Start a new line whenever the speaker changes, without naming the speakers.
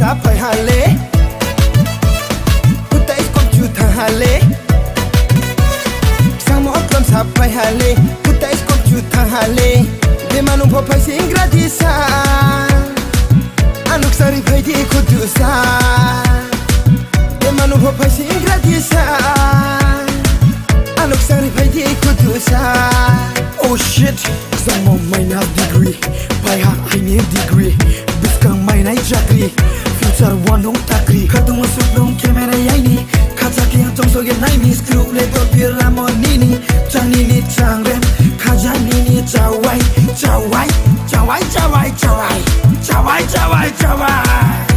sampai hale Putai komputer hale Sang mo klom sampai hale Putai komputer hale De manu popai sing gratisan Anuk sari pai di khadusa De manu popai sing gratisan Anuk sari pai di khadusa Oh shit Sama main degree Pai ha I need degree Biskang main ai jakri Future one hong takri Kadung masuk long kamera yaini Kaca yang tong soge naini Screw label piramo nini Chang nini chang rem Kaja nini chawai Chawai Chawai chawai chawai Chawai chawai chawai